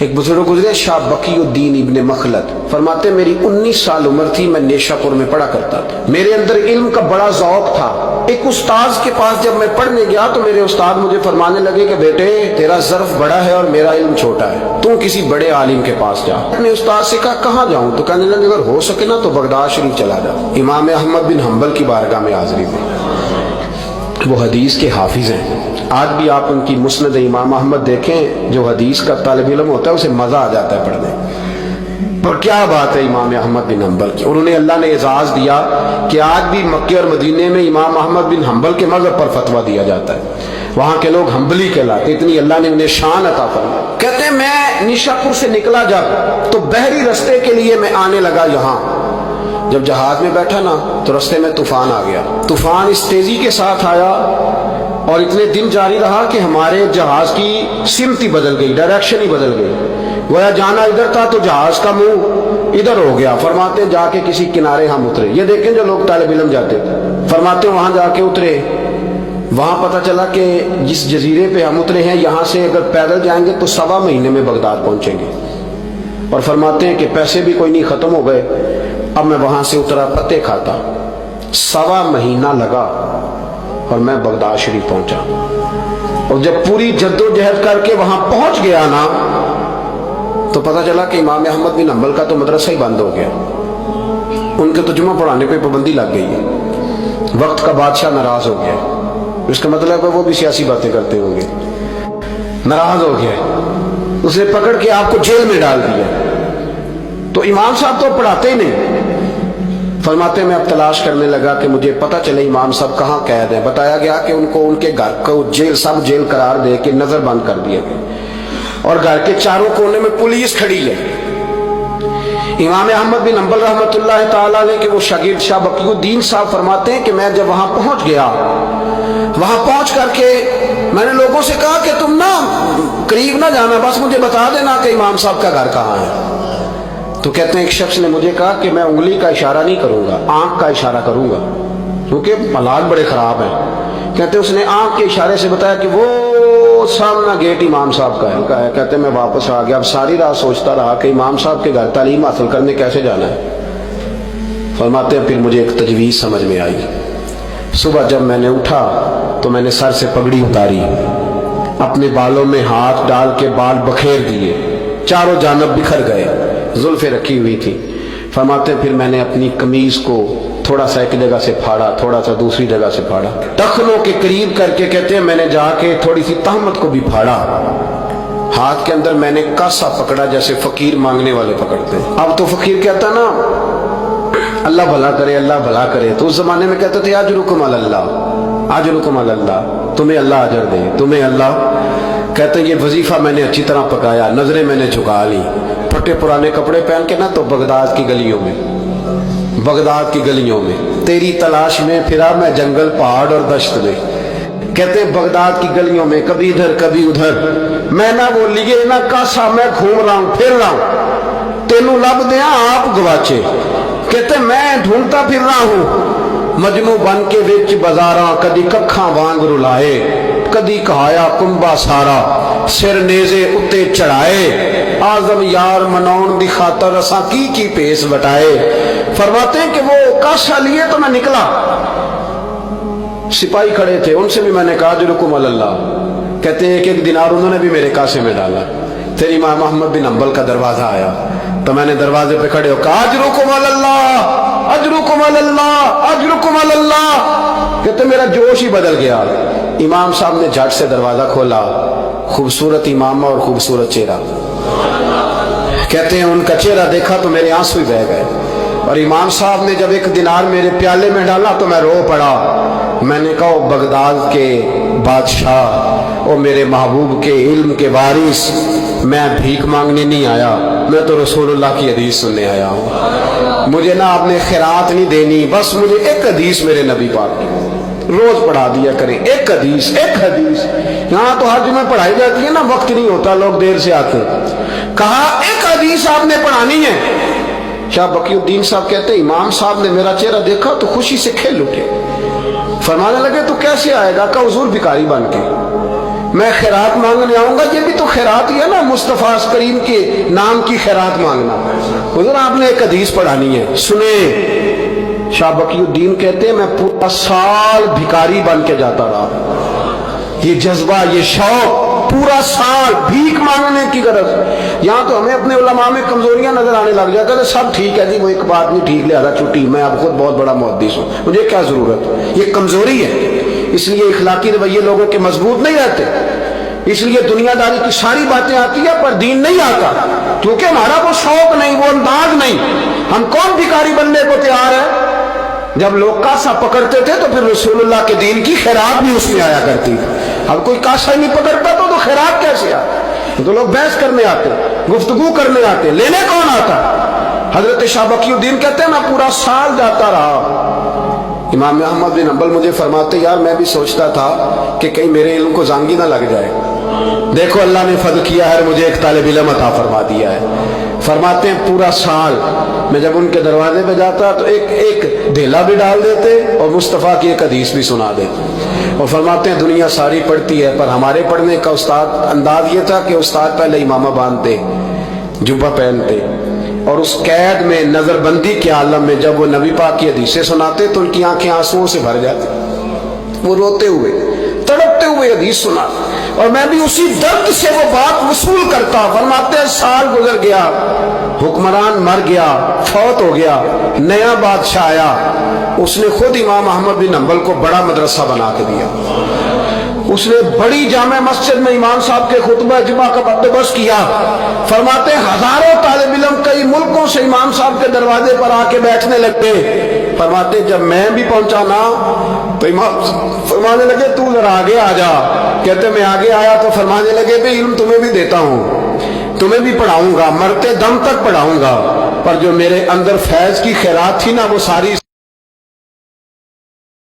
ایک بزرگ گزرے شاہ بقی الدین ابن مخلد، فرماتے میری 19 سال عمر تھی، میں نیشا پور میں پڑھا کرتا تھا، میرے اندر علم کا بڑا ذوق تھا۔ ایک استاذ کے پاس جب میں پڑھنے گیا تو میرے استاد مجھے فرمانے لگے کہ بیٹے تیرا ظرف بڑا ہے اور میرا علم چھوٹا ہے، تو کسی بڑے عالم کے پاس جا۔ اپنے استاد سے کہا کہاں جاؤں؟ تو کہنے لگے اگر ہو سکے نا تو بغداد شریف چلا جا، امام احمد بن حنبل کی بارگاہ میں حاضری دے۔ وہ حدیث کے حافظ ہیں، آج بھی آپ ان کی مسند امام احمد دیکھیں، جو حدیث کا طالب علم ہوتا ہے اسے مزہ آ جاتا ہے پڑھنے پر۔ کیا بات ہے امام احمد بن حنبل کی، اور انہیں اللہ نے اعزاز دیا کہ آج بھی مکے اور مدینے میں امام احمد بن حنبل کے مذہب پر فتویٰ دیا جاتا ہے، وہاں کے لوگ حنبلی کہلاتے، اتنی اللہ نے انہیں شان عطا فرمائی۔ کہتے ہیں میں نیشا پور سے نکلا جب تو بحری رستے کے لیے میں آنے لگا یہاں، جب جہاز میں بیٹھا نا تو رستے میں طوفان آ گیا، طوفان اس تیزی کے ساتھ آیا اور اتنے دن جاری رہا کہ ہمارے جہاز کی سمت ہی بدل گئی، ڈائریکشن ہی بدل گئی، گویا جانا ادھر تھا تو جہاز کا منہ ادھر ہو گیا۔ فرماتے جا کے کسی کنارے ہم اترے، یہ دیکھیں جو لوگ طالب علم جاتے تھے، فرماتے وہاں جا کے اترے، وہاں پتہ چلا کہ جس جزیرے پہ ہم اترے ہیں یہاں سے اگر پیدل جائیں گے تو 1.25 مہینے میں بغداد پہنچیں گے، اور فرماتے ہیں کہ پیسے بھی کوئی نہیں، ختم ہو گئے۔ اب میں وہاں سے اترا پتے کھاتا، 1.25 مہینہ لگا اور میں بغداد شریف پہنچا، اور جب پوری جد و جہد کر کے وہاں پہنچ گیا نا تو پتہ چلا کہ امام احمد بن حنبل کا تو مدرسہ ہی بند ہو گیا، ان کے تو جمعہ پڑھانے پہ پابندی لگ گئی ہے، وقت کا بادشاہ ناراض ہو گیا، اس کا مطلب ہے وہ بھی سیاسی باتیں کرتے ہوں گے، ناراض ہو گیا، اس نے پکڑ کے آپ کو جیل میں ڈال دیا۔ تو امام صاحب تو پڑھاتے ہی نہیں، فرماتے میں اب تلاش کرنے لگا کہ مجھے پتہ چلے امام صاحب کہاں قید ہیں۔ بتایا گیا کہ ان کو ان کے گھر کو جیل، سب جیل قرار دے کے نظر بند کر دیا گیا، اور گھر کے چاروں کونے میں پولیس کھڑی ہے۔ امام احمد بن حنبل رحمۃ اللہ تعالیٰ علیہ کے وہ شاگرد شاہ بقی الدین صاحب فرماتے ہیں کہ میں جب وہاں پہنچ گیا، وہاں پہنچ کر کے میں نے لوگوں سے کہا کہ تم نا قریب نہ جانا، بس مجھے بتا دینا کہ امام صاحب کا گھر کہاں ہے۔ تو کہتے ہیں ایک شخص نے مجھے کہا کہ میں انگلی کا اشارہ نہیں کروں گا، آنکھ کا اشارہ کروں گا، کیونکہ حالات بڑے خراب ہیں۔ کہتے ہیں اس نے آنکھ کے اشارے سے بتایا کہ وہ سامنا گیٹ امام صاحب کا ہے۔ کہتے ہیں میں واپس آ گیا، اب ساری رات سوچتا رہا کہ امام صاحب کے گھر تعلیم حاصل کرنے کیسے جانا ہے۔ فرماتے ہیں پھر مجھے ایک تجویز سمجھ میں آئی، صبح جب میں نے اٹھا تو میں نے سر سے پگڑی اتاری، اپنے بالوں میں ہاتھ ڈال کے بال بکھیر دیے، چاروں جانب بکھر گئے، زلفیں رکھی ہوئی تھی۔ فرماتے پھر میں نے اپنی قمیض کو تھوڑا سا ایک جگہ سے پھاڑا، تھوڑا سا دوسری جگہ سے پھاڑا، ٹخنوں کے قریب کر کے کہتے ہیں میں نے جا کے تھوڑی سی تہمت کو بھی پھاڑا، ہاتھ کے اندر میں نے کاسا پکڑا جیسے فقیر مانگنے والے پکڑتے ہیں۔ اب تو فقیر کہتا نا اللہ بھلا کرے، اللہ بھلا کرے، تو اس زمانے میں کہتے تھے اجرکم علی اللہ، اجرکم علی اللہ، تمہیں اللہ اجر دے، تمہیں اللہ۔ کہتے ہیں یہ وظیفہ میں نے اچھی طرح پکایا، نظریں میں نے جھکا لی، پھٹے پرانے کپڑے پہن کے نا تو بغداد کی گلیوں میں، بغداد کی گلیوں میں تیری تلاش میں پھرا میں، جنگل پہاڑ اور دشت میں۔ کہتے ہیں بغداد کی گلیوں میں کبھی ادھر کبھی ادھر، میں نہ وہ لیے نہ کاسا، میں گھوم رہا ہوں پھر رہا ہوں، تینوں لب دیا آپ گواچے۔ کہتے ہیں میں ڈھونڈتا پھر رہا ہوں مجنو بن کے وچ بازاراں، کدی ککھاں وانگ رلائے، کدی کہایا کنبا سارا، سر نیزے اتے چڑھائے، آزم یار مناؤن دی خاطر اساں کی پیس بٹائے۔ فرماتے ہیں کہ وہ کاسا لیے تو میں نکلا، سپاہی کھڑے تھے، ان سے بھی میں نے کہا اجرکم علی اللہ۔ کہتے ہیں ایک دینار انہوں نے بھی میرے کاسے میں ڈالا۔ پھر امام احمد بن حنبل کا دروازہ آیا تو میں نے دروازے پہ کھڑے ہو کہا اجرکم علی اللہ، اجرکم علی اللہ، اجرکم علی اللہ۔ کہتے میرا جوش ہی بدل گیا۔ امام صاحب نے جھٹ سے دروازہ کھولا، خوبصورت امامہ اور خوبصورت چہرہ، کہتے ہیں ان کا چہرہ دیکھا تو میرے آنسو ہی بہہ گئے، اور امام صاحب نے جب 1 دینار میرے پیالے میں ڈالا تو میں رو پڑا۔ میں نے کہا بغداد کے بادشاہ، او میرے محبوب کے علم کے وارث، میں بھیک مانگنے نہیں آیا، میں تو رسول اللہ کی حدیث سننے آیا ہوں۔ مجھے نہ آپ نے خیرات نہیں دینی، بس مجھے ایک حدیث میرے نبی پاک کی روز پڑھا دیا کریں، ایک حدیث، ایک حدیث۔ یہاں تو ہر جمعہ پڑھائی جاتی ہے نا، وقت نہیں ہوتا، لوگ دیر سے آتے۔ کہا ایک حدیث آپ نے پڑھانی ہے۔ شاہ بقی الدین صاحب کہتے ہیں امام صاحب نے میرا چہرہ دیکھا تو خوشی سے کھل اٹھے، فرمانے لگے تو کیسے آئے گا؟ کہا حضور بھکاری بن کے۔ میں خیرات مانگنے آؤں گا، یہ بھی تو خیرات ہی ہے نا، مصطفیٰ کریم کے نام کی خیرات مانگنا۔ حضور آپ نے ایک حدیث پڑھانی ہے، سنیں۔ شاہ بقی الدین کہتے ہیں میں پورا سال بھکاری بن کے جاتا رہا، یہ جذبہ، یہ شوق، پورا سال بھیک مانگنے کی غرض۔ یہاں تو ہمیں اپنے علماء میں کمزوریاں نظر آنے لگ جاتا ہے، سب ٹھیک ہے جی، وہ ایک بات نہیں ٹھیک، لہذا چھٹی، میں اب خود بہت بڑا محدث ہوں، مجھے کیا ضرورت۔ یہ کمزوری ہے، اس لیے اخلاقی رویے لوگوں کے مضبوط نہیں رہتے، اس لیے دنیا داری کی ساری باتیں آتی ہے پر دین نہیں آتا، کیونکہ ہمارا وہ شوق نہیں، وہ انداز نہیں۔ ہم کون بھکاری بننے کو تیار ہے؟ جب لوگ کاسا پکڑتے تھے تو پھر رسول اللہ کے دین کی خیرات بھی اس میں آیا کرتی تھی۔ اب کوئی کاسا ہی نہیں پکڑتا تو خیرات کیسے آتی؟ تو لوگ بحث کرنے آتے، گفتگو کرنے آتے، لینے کون آتا؟ حضرت شاہ بقی الدین کہتے ہیں میں پورا سال جاتا رہا۔ امام احمد بن حنبل مجھے فرماتے یار میں بھی سوچتا تھا کہ کہیں میرے علم کو زانگی نہ لگ جائے، دیکھو اللہ نے فضل کیا ہے، مجھے ایک طالب علم عطا فرما دیا ہے۔ فرماتے ہیں پورا سال میں جب ان کے دروازے پہ جاتا تو ایک دھیلا بھی ڈال دیتے اور مصطفیٰ کی ایک حدیث بھی سنا دیتے، اور فرماتے ہیں دنیا ساری پڑھتی ہے پر ہمارے پڑھنے کا استاد انداز یہ تھا کہ استاد پہلے امامہ باندھتے، جبہ پہنتے، اور اس قید میں نظر بندی کے عالم میں جب وہ نبی پاک کی حدیثیں سناتے تو ان کی آنکھیں آنسوؤں سے بھر جاتی، وہ روتے ہوئے تڑپتے ہوئے حدیث سنا، اور میں بھی اسی درد سے وہ بات وصول کرتا۔ فرماتے ہیں سال گزر گیا، حکمران مر گیا، فوت ہو گیا، نیا بادشاہ آیا، اس نے خود امام احمد بن حنبل کو بڑا مدرسہ بنا کے دیا، اس نے بڑی جامع مسجد میں امام صاحب کے خطبہ جمعہ کا بندوبست کیا۔ فرماتے ہیں ہزاروں طالب علم کئی ملکوں سے امام صاحب کے دروازے پر آ کے بیٹھنے لگے۔ فرماتے جب میں بھی پہنچا نا تو امام فرمانے لگے تو ذرا آگے آ جا۔ کہتے میں آگے آیا تو فرمانے لگے بھی علم تمہیں بھی دیتا ہوں، تمہیں بھی پڑھاؤں گا، مرتے دم تک پڑھاؤں گا، پر جو میرے اندر فیض کی خیرات تھی نا وہ ساری